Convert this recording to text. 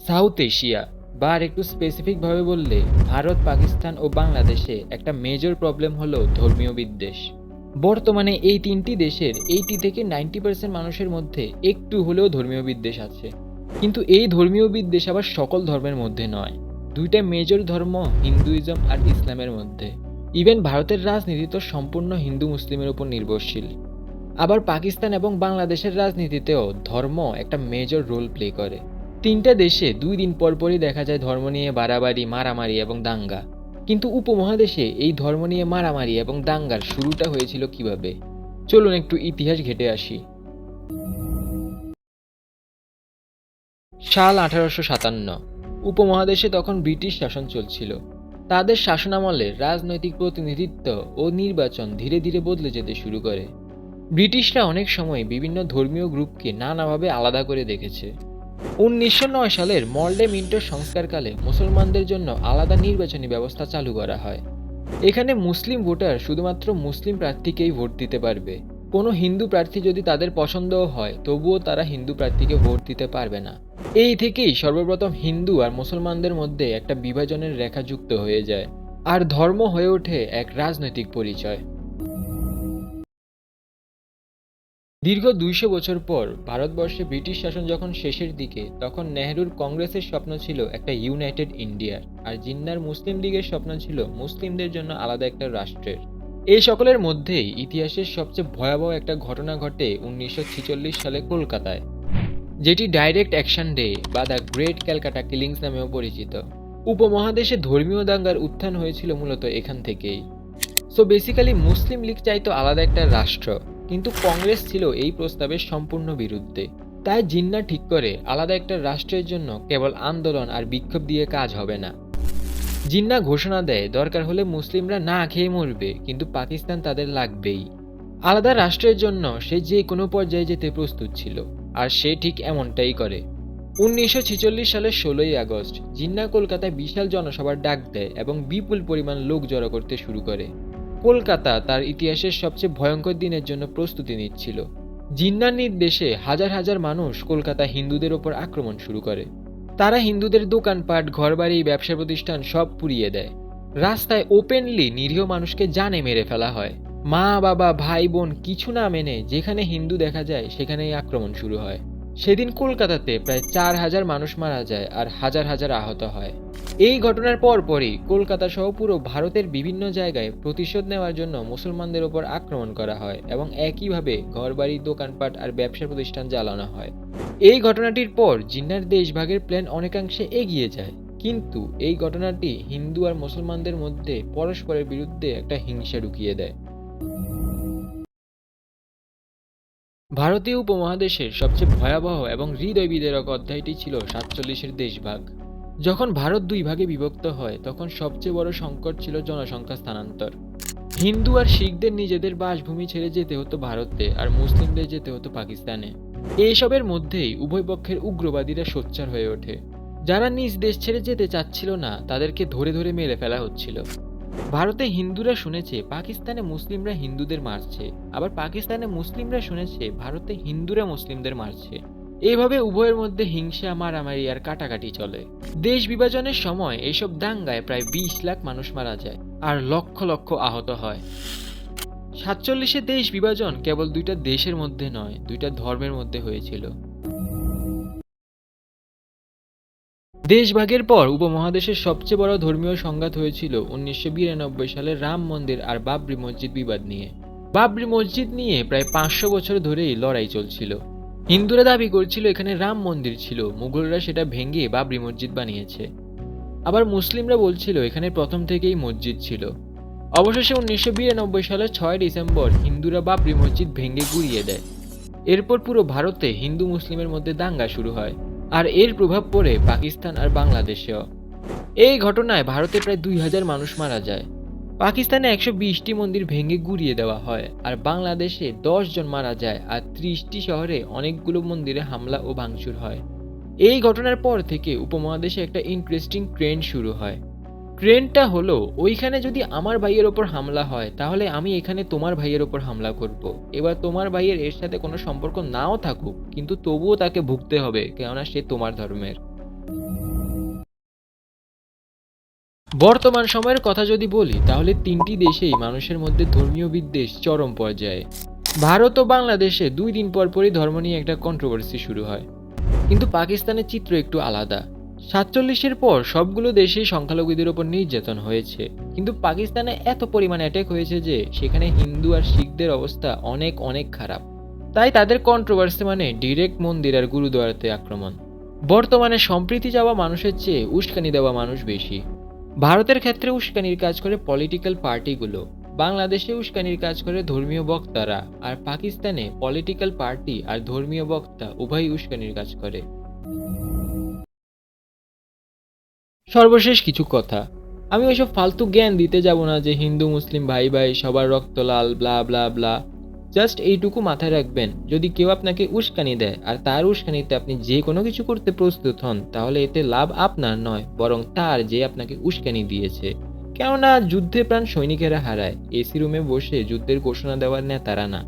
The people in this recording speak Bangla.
সাউথ এশিয়া বা আর একটু স্পেসিফিকভাবে বললে ভারত, পাকিস্তান ও বাংলাদেশে একটা মেজর প্রবলেম হলো ধর্মীয় বিদ্বেষ। বর্তমানে এই তিনটি দেশের 80 থেকে 90% মানুষের মধ্যে একটু হলেও ধর্মীয় বিদ্বেষ আছে। কিন্তু এই ধর্মীয় বিদ্বেষ আবার সকল ধর্মের মধ্যে নয়, দুইটা মেজর ধর্ম হিন্দুইজম আর ইসলামের মধ্যে। ইভেন ভারতের রাজনীতি তো সম্পূর্ণ হিন্দু মুসলিমের উপর নির্ভরশীল। আবার পাকিস্তান এবং বাংলাদেশের রাজনীতিতেও ধর্ম একটা মেজর রোল প্লে করে। তিনটা দেশে 2 দিন পর পরই দেখা যায় ধর্ম নিয়ে বাড়াবাড়ি, মারামারি এবং দাঙ্গা। কিন্তু উপমহাদেশে এই ধর্ম নিয়ে মারামারি এবং দাঙ্গার শুরুটা হয়েছিল কিভাবে? চলুন একটু ইতিহাস ঘেটে আসি। সাল 1857। উপমহাদেশে তখন ব্রিটিশ শাসন চলছিল। তাদের শাসনামলে রাজনৈতিক প্রতিনিধিত্ব ও নির্বাচন ধীরে ধীরে বদলে যেতে শুরু করে। ব্রিটিশরা অনেক সময় বিভিন্ন ধর্মীয় গ্রুপকে নানাভাবে আলাদা করে দেখেছে। 1909 সালের মল্ডে মিন্টোর সংস্কারকালে মুসলমানদের জন্য আলাদা নির্বাচনী ব্যবস্থা চালু করা হয়। এখানে মুসলিম ভোটার শুধুমাত্র মুসলিম প্রার্থীকেই ভোট দিতে পারবে। কোনো হিন্দু প্রার্থী যদি তাদের পছন্দও হয় তবুও তারা হিন্দু প্রার্থীকে ভোট দিতে পারবে না। এই থেকেই সর্বপ্রথম হিন্দু আর মুসলমানদের মধ্যে একটা বিভাজনের রেখা যুক্ত হয়ে যায়, আর ধর্ম হয়ে ওঠে এক রাজনৈতিক পরিচয়। দীর্ঘ 200 বছর পর ভারতবর্ষে ব্রিটিশ শাসন যখন শেষের দিকে, তখন নেহরুর কংগ্রেসের স্বপ্ন ছিল একটা ইউনাইটেড ইন্ডিয়ার, আর জিন্নার মুসলিম লীগের স্বপ্ন ছিল মুসলিমদের জন্য আলাদা একটা রাষ্ট্রের। এই সকলের মধ্যেই ইতিহাসের সবচেয়ে ভয়াবহ একটা ঘটনা ঘটে 1946 সালে কলকাতায়, যেটি ডাইরেক্ট অ্যাকশন ডে বা দ্য গ্রেট ক্যালকাটা কিলিংস নামেও পরিচিত। উপমহাদেশে ধর্মীয় দাঙ্গার উত্থান হয়েছিল মূলত এখান থেকেই। সো বেসিক্যালি মুসলিম লীগ চাইতো আলাদা একটা রাষ্ট্র, কিন্তু কংগ্রেস ছিল এই প্রস্তাবের সম্পূর্ণ বিরুদ্ধে। তাই জিন্না ঠিক করে আলাদা একটা রাষ্ট্রের জন্য কেবল আন্দোলন আর বিক্ষোভ দিয়ে কাজ হবে না। জিন্না ঘোষণা দেয় দরকার হলে মুসলিমরা না খেয়ে মরবে, কিন্তু পাকিস্তান তাদের লাগবেই। আলাদা রাষ্ট্রের জন্য সে যে কোনো পর্যায়ে যেতে প্রস্তুত ছিল, আর সে ঠিক এমনটাই করে। 1946 সালের 16ই আগস্ট জিন্না কলকাতায় বিশাল জনসভার ডাক দেয় এবং বিপুল পরিমাণ লোক জড়ো করতে শুরু করে। কলকাতা তার ইতিহাসের সবচেয়ে ভয়ঙ্কর দিনের জন্য প্রস্তুতি নিচ্ছিল। জিন্নার নির্দেশে হাজার হাজার মানুষ কলকাতা হিন্দুদের ওপর আক্রমণ শুরু করে। তারা হিন্দুদের দোকানপাট, ঘরবাড়ি, ব্যবসা প্রতিষ্ঠান সব পুড়িয়ে দেয়। রাস্তায় ওপেনলি নিরীহ মানুষকে জানে মেরে ফেলা হয়। মা, বাবা, ভাই, বোন কিছু না মেনে যেখানে হিন্দু দেখা যায় সেখানেই আক্রমণ শুরু হয়। সেদিন কলকাতাতে প্রায় 4,000 মানুষ মারা যায় আর হাজার হাজার আহত হয়। এই ঘটনার পরপরই কলকাতা সহ পুরো ভারতের বিভিন্ন জায়গায় প্রতিশোধ নেওয়ার জন্য মুসলমানদের ওপর আক্রমণ করা হয় এবং একইভাবে ঘরবাড়ি, দোকানপাট আর ব্যবসা প্রতিষ্ঠান জ্বালানো হয়। এই ঘটনাটির পর জিন্নার দেশভাগের প্ল্যান অনেকাংশে এগিয়ে যায়, কিন্তু এই ঘটনাটি হিন্দু আর মুসলমানদের মধ্যে পরস্পরের বিরুদ্ধে একটা হিংসা ঢুকিয়ে দেয়। ভারতীয় উপমহাদেশের সবচেয়ে ভয়াবহ এবং হৃদয় বিদারক অধ্যায়টি ছিল 47-এর দেশভাগ। যখন ভারত 2 ভাগে বিভক্ত হয় তখন সবচেয়ে বড় সংকট ছিল জনসংখ্যা স্থানান্তর। হিন্দু আর শিখদের নিজেদের বাসভূমি ছেড়ে যেতে হতো ভারতে, আর মুসলিমদের যেতে হতো পাকিস্তানে। এইসবের মধ্যেই উভয় পক্ষের উগ্রবাদীরা সোচ্চার হয়ে ওঠে। যারা নিজ দেশ ছেড়ে যেতে চাচ্ছিল না তাদেরকে ধরে ধরে মেরে ফেলা হচ্ছিল। ভারতে হিন্দুরা শুনেছে পাকিস্তানে মুসলিমরা হিন্দুদের মারছে, আবার পাকিস্তানে মুসলিমরা শুনেছে ভারতে হিন্দুরা মুসলিমদের মারছে। এইভাবে উভয়ের মধ্যে হিংসা, মারামারি আর কাটাকাটি চলে। দেশ বিভাজনের সময় এইসব দাঙ্গায় প্রায় 20 লাখ মানুষ মারা যায় আর লক্ষ লক্ষ আহত হয়। 47-এ দেশ বিভাজন কেবল 2টা দেশের মধ্যে নয়, 2টা ধর্মের মধ্যে হয়েছিল। দেশভাগের পর উপমহাদেশের সবচেয়ে বড় ধর্মীয় সংঘাত হয়েছিল 1992 সালের রাম মন্দির আর বাবরি মসজিদ বিবাদ নিয়ে। বাবরি মসজিদ নিয়ে প্রায় 500 বছর ধরেই লড়াই চলছিল। হিন্দুরা দাবি করছিল এখানে রাম মন্দির ছিল, মুঘলরা সেটা ভেঙে বাবরি মসজিদ বানিয়েছে। আবার মুসলিমরা বলছিল এখানে প্রথম থেকেই মসজিদ ছিল। অবশেষে 1992 সালের 6 ডিসেম্বর হিন্দুরা বাবরি মসজিদ ভেঙে গুড়িয়ে দেয়। এরপর পুরো ভারতে হিন্দু মুসলিমের মধ্যে দাঙ্গা শুরু হয়, আর এর প্রভাব পড়ে পাকিস্তান আর বাংলাদেশেও। এই ঘটনায় ভারতে প্রায় 2,000 মানুষ মারা যায়। পাকিস্তানে 120টি মন্দির ভেঙে গুড়িয়ে দেওয়া হয়, আর বাংলাদেশে 10 জন মারা যায়, আর 30টি শহরে অনেকগুলো মন্দিরে হামলা ও ভাঙচুর হয়। এই ঘটনার পর থেকে উপমহাদেশে একটা ইন্টারেস্টিং ট্রেন্ড শুরু হয়। ট্রেন্ডটা হলো, ওইখানে যদি আমার ভাইয়ের ওপর হামলা হয় তাহলে আমি এখানে তোমার ভাইয়ের ওপর হামলা করব। এবার তোমার ভাইয়ের এর সাথে কোনো সম্পর্ক নাও থাকুক, কিন্তু তবুও তাকে ভুগতে হবে, কেননা সে তোমার ধর্মের। বর্তমান সময়ের কথা যদি বলি তাহলে তিনটি দেশেই মানুষের মধ্যে ধর্মীয় বিদ্বেষ চরম পর্যায়ে। ভারত ও বাংলাদেশে 2 দিন পর পরই ধর্ম নিয়ে একটা কন্ট্রোভার্সি শুরু হয়, কিন্তু পাকিস্তানের চিত্র একটু আলাদা। 47-এর পর সবগুলো দেশেই সংখ্যালঘুদের ওপর নির্যাতন হয়েছে, কিন্তু পাকিস্তানে এত পরিমাণ অ্যাটাক হয়েছে যে সেখানে হিন্দু আর শিখদের অবস্থা অনেক অনেক খারাপ। তাই তাদের কন্ট্রোভার্সি মানে ডিরেক্ট মন্দির আর গুরুদ্বারাতে আক্রমণ। বর্তমানে সম্প্রীতি চাওয়া মানুষের চেয়ে উস্কানি দেওয়া মানুষ বেশি। ভারতের ক্ষেত্রে উস্কানির কাজ করে পলিটিক্যাল পার্টিগুলো, বাংলাদেশে উস্কানির কাজ করে ধর্মীয় বক্তারা, আর পাকিস্তানে পলিটিক্যাল পার্টি আর ধর্মীয় বক্তা উভয়ই উস্কানির কাজ করে। সর্বশেষ কিছু কথা, আমি ওইসব ফালতু জ্ঞান দিতে যাব না যে হিন্দু মুসলিম ভাই ভাই সবার রক্ত লাল ব্লা ব্লা ব্লা। জাস্ট এইটুকু মাথায় রাখবেন, যদি কেউ আপনাকে উস্কানি দেয় আর তার উস্কানিতে আপনি যে কোনো কিছু করতে প্রস্তুত হন, তাহলে এতে লাভ আপনার নয় বরং তার, যে আপনাকে উস্কানি দিয়েছে। কেননা যুদ্ধে প্রাণ সৈনিকেরা হারায়, এসি রুমে বসে যুদ্ধের ঘোষণা দেওয়ার নেতারা না।